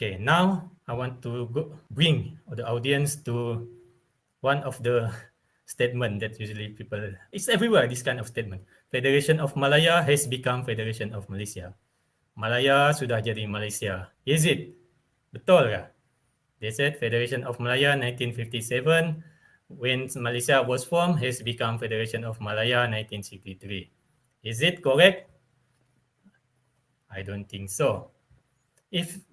Okay, now I want to bring the audience to one of the statement that usually people, it's everywhere, this kind of statement. Federation of Malaya has become Federation of Malaysia. Malaya sudah jadi Malaysia. Is it? Betul kah? They said Federation of Malaya 1957, when Malaysia was formed, has become Federation of Malaya 1963. Is it correct? I don't think so. If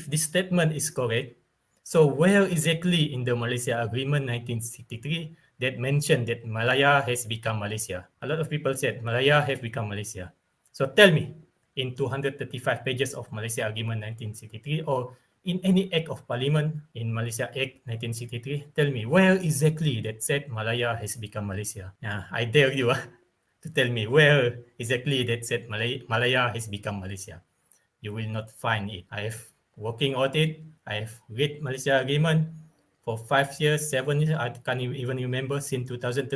this statement is correct, so where exactly in the Malaysia Agreement 1963 that mentioned that Malaya has become Malaysia? A lot of people said Malaya has become Malaysia. So tell me, in 235 pages of Malaysia Agreement 1963 or in any act of parliament in Malaysia Act 1963, tell me where exactly that said Malaya has become Malaysia? I dare you to tell me where exactly that said Malaya has become Malaysia. You will not find it. I have working on it. I have read Malaysia Agreement for 5 years, 7 years. I can't even remember since 2013.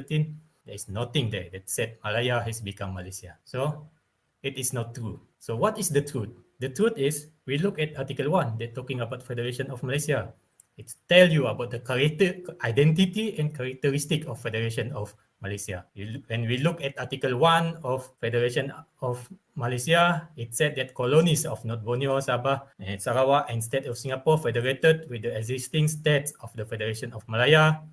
There is nothing there that said Malaya has become Malaysia. So it is not true. So what is the truth? The truth is we look at Article 1. They're talking about Federation of Malaysia. It tells you about the character, identity and characteristic of Federation of Malaysia. When we look at Article 1 of Federation of Malaysia, it said that colonies of North Borneo, Sabah, and Sarawak and State of Singapore federated with the existing states of the Federation of Malaya,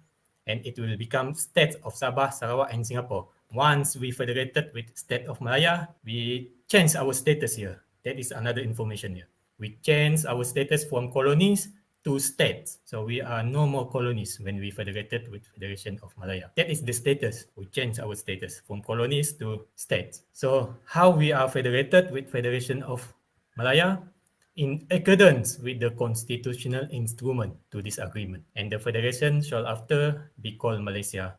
and it will become states of Sabah, Sarawak, and Singapore. Once we federated with State of Malaya, we change our status here. That is another information here. We change our status from colonies to states. So we are no more colonies when we federated with Federation of Malaya. That is the status. We change our status from colonies to states. So how we are federated with Federation of Malaya? In accordance with the constitutional instrument to this agreement. And the federation shall after be called Malaysia.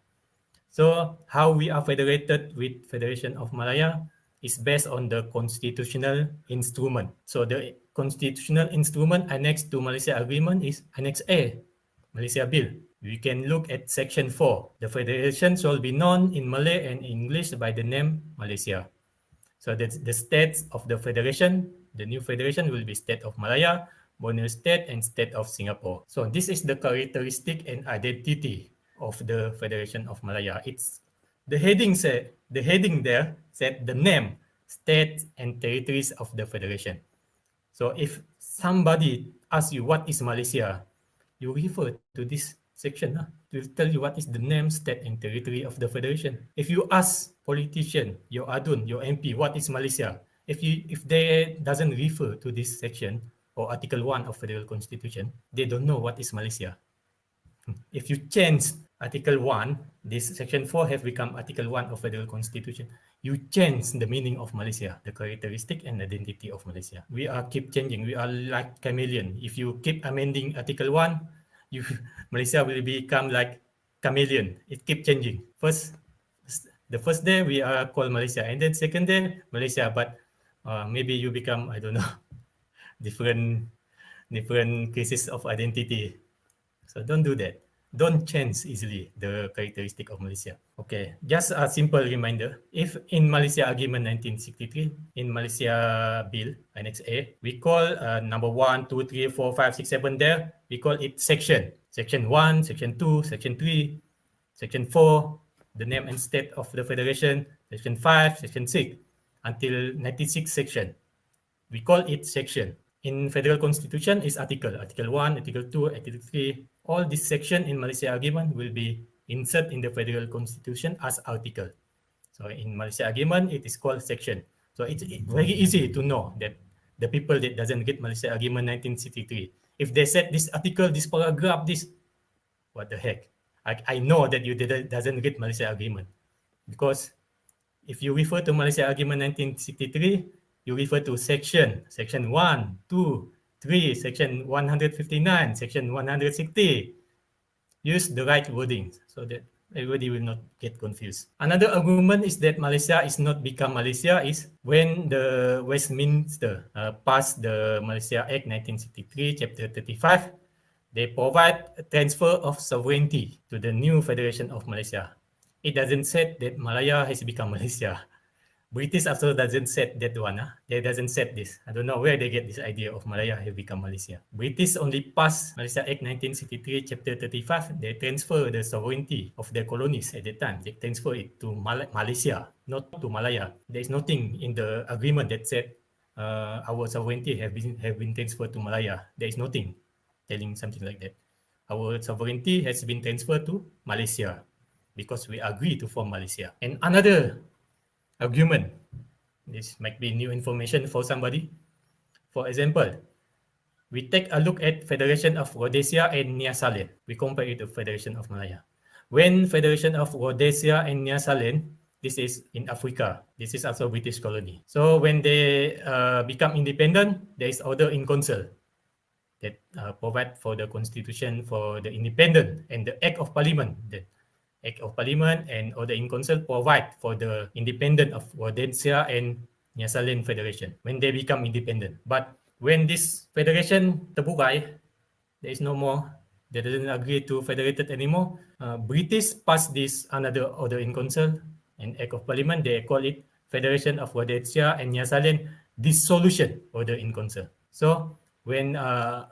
So how we are federated with Federation of Malaya is based on the constitutional instrument. So the constitutional instrument annexed to Malaysia Agreement is Annex A, Malaysia Bill. We can look at Section 4. The federation shall be known in Malay and English by the name Malaysia. So the states of the federation, the new federation will be State of Malaya, Borneo State, and State of Singapore. So this is the characteristic and identity of the Federation of Malaya. It's the heading there said the name, states, and territories of the federation. So if somebody asks you what is Malaysia, you refer to this section to tell you what is the name, state, and territory of the federation. If you ask politician, your adun, your MP, what is Malaysia, if they doesn't refer to this section or Article 1 of Federal Constitution, they don't know what is Malaysia. If you change Article 1, this Section 4 have become Article 1 of Federal Constitution. You change the meaning of Malaysia, the characteristic and identity of Malaysia. We are keep changing. We are like chameleon. If you keep amending Article 1, Malaysia will become like chameleon. It keep changing. The first day we are called Malaysia, and then second day Malaysia, but maybe you become, I don't know, different cases of identity. So don't do that. Don't change easily the characteristic of Malaysia. Okay, just a simple reminder. If in Malaysia Agreement 1963, in Malaysia Bill, Annex A, we call number 1, 2, 3, 4, 5, 6, 7 there, we call it section. Section 1, Section 2, Section 3, Section 4, the name and state of the Federation, Section 5, Section 6, until 96 section. We call it section. In Federal Constitution is Article 1, Article 2, Article 3. All this section in Malaysia Agreement will be inserted in the Federal Constitution as article. So in Malaysia Agreement, it is called section. So it's very easy to know that the people that doesn't get Malaysia Agreement 1963, if they said this article, this paragraph, this, what the heck? I know that you doesn't get Malaysia Agreement, because if you refer to Malaysia Agreement 1963, you refer to section 1, 2, 3, section 159, section 160. Use the right wording so that everybody will not get confused. Another argument is that Malaysia is not become Malaysia is when the Westminster passed the Malaysia Act 1963, Chapter 35. They provide a transfer of sovereignty to the new Federation of Malaysia. It doesn't say that Malaya has become Malaysia. British also doesn't set that one. They doesn't set this. I don't know where they get this idea of Malaya have become Malaysia. British only passed Malaysia Act 1963, Chapter 35. They transfer the sovereignty of their colonies at that time. They transfer it to Malaysia, not to Malaya. There is nothing in the agreement that said our sovereignty have been transferred to Malaya. There is nothing telling something like that. Our sovereignty has been transferred to Malaysia because we agree to form Malaysia. And another argument. This might be new information for somebody. For example, we take a look at Federation of Rhodesia and Nyasaland. We compare it to Federation of Malaya. When Federation of Rhodesia and Nyasaland, this is in Africa. This is also British colony. So when they become independent, there is order in council that provide for the constitution for the independent and the Act of Parliament that Act of Parliament and Order in Council provide for the independence of Rhodesia and Nyasaland Federation when they become independent. But when this federation terburai, there is no more, they doesn't agree to federated anymore. British passed this another Order in Council and Act of Parliament. They call it Federation of Rhodesia and Nyasaland Dissolution Order in Council. So when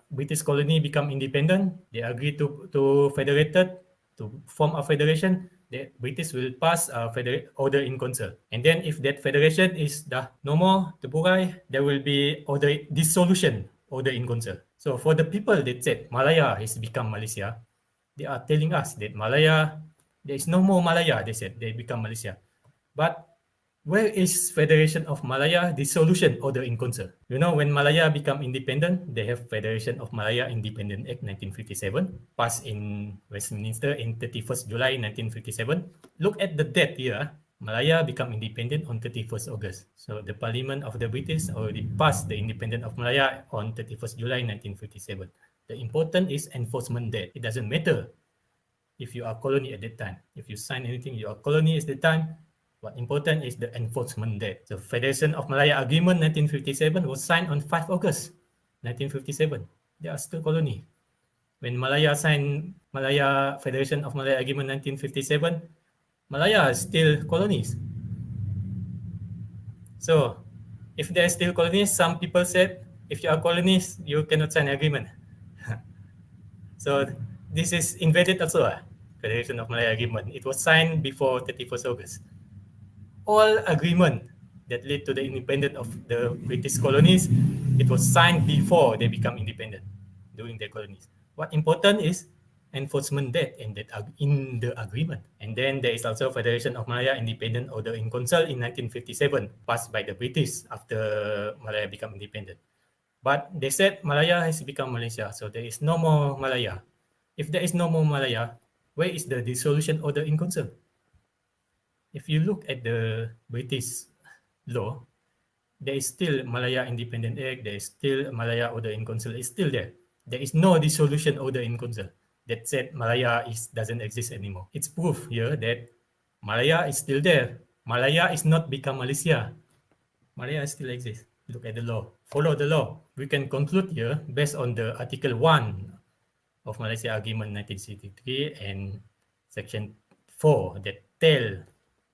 British colony become independent, they agree to federated to form a federation, the British will pass a order in council. And then if that federation is dah no more terburai, there will be order dissolution order in council. So for the people that said Malaya has become Malaysia, they are telling us that Malaya, there is no more Malaya, they said, they become Malaysia. But where is Federation of Malaya Dissolution Order in Council? You know, when Malaya become independent, they have Federation of Malaya Independent Act 1957, passed in Westminster in 31st July 1957. Look at the date here. Malaya become independent on 31st August. So the Parliament of the British already passed the independence of Malaya on 31st July 1957. The important is enforcement date. It doesn't matter if you are colony at that time. If you sign anything, you are colony at that time. What important is the enforcement date. The Federation of Malaya Agreement 1957 was signed on 5 August 1957. They are still colony. When Malaya signed Malaya Federation of Malaya Agreement 1957, Malaya is still colonies. So if they are still colonies, some people said, if you are colonies, you cannot sign agreement. So this is invented also, Federation of Malaya Agreement. It was signed before 31st August. All agreement that led to the independence of the British colonies, it was signed before they become independent during their colonies. What important is enforcement date in the agreement. And then there is also Federation of Malaya Independent Order in Council in 1957, passed by the British after Malaya become independent. But they said Malaya has become Malaysia, so there is no more Malaya. If there is no more Malaya, where is the dissolution order in council? If you look at the British law, there is still Malaya Independent Act, there is still Malaya Order in Council, is still there. There is no dissolution order in council that said Malaya doesn't exist anymore. It's proof here that Malaya is still there. Malaya is not become Malaysia. Malaya still exists. Look at the law. Follow the law. We can conclude here based on the Article 1 of Malaysia Agreement 1963 and Section 4 that tell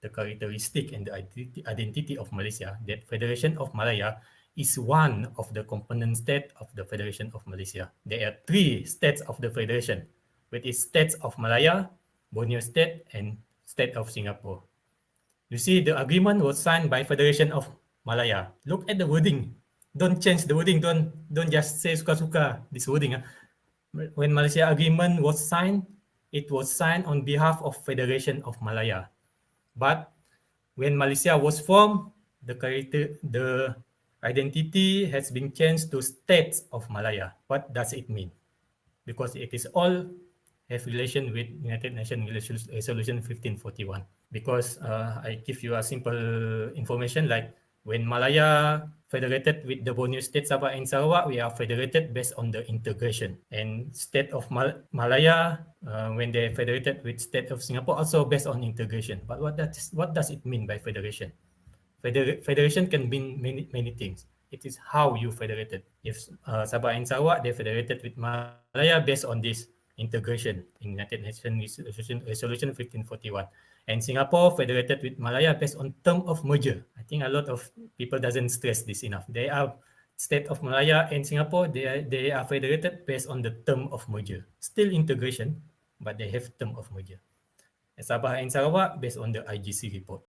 the characteristic and the identity of Malaysia, that Federation of Malaya is one of the component states of the Federation of Malaysia. There are 3 states of the Federation, which is States of Malaya, Borneo State, and State of Singapore. You see, the agreement was signed by Federation of Malaya. Look at the wording. Don't change the wording. Don't just say suka-suka this wording. When Malaysia Agreement was signed, it was signed on behalf of Federation of Malaya. But when Malaysia was formed, the identity has been changed to States of Malaya. What does it mean? Because it is all have relation with United Nations Resolution 1541. Because I give you a simple information like when Malaya federated with the Borneo State, Sabah and Sarawak, we are federated based on the integration. And State of Malaya, when they federated with State of Singapore, also based on integration. But what does it mean by federation? Federation can mean many things. It is how you federated. If Sabah and Sarawak, they federated with Malaya based on this integration in United Nations Resolution 1541. And Singapore federated with Malaya based on term of merger. I think a lot of people doesn't stress this enough. They are state of Malaya and Singapore, they are federated based on the term of merger. Still integration, but they have term of merger. Sabah and Sarawak based on the IGC report.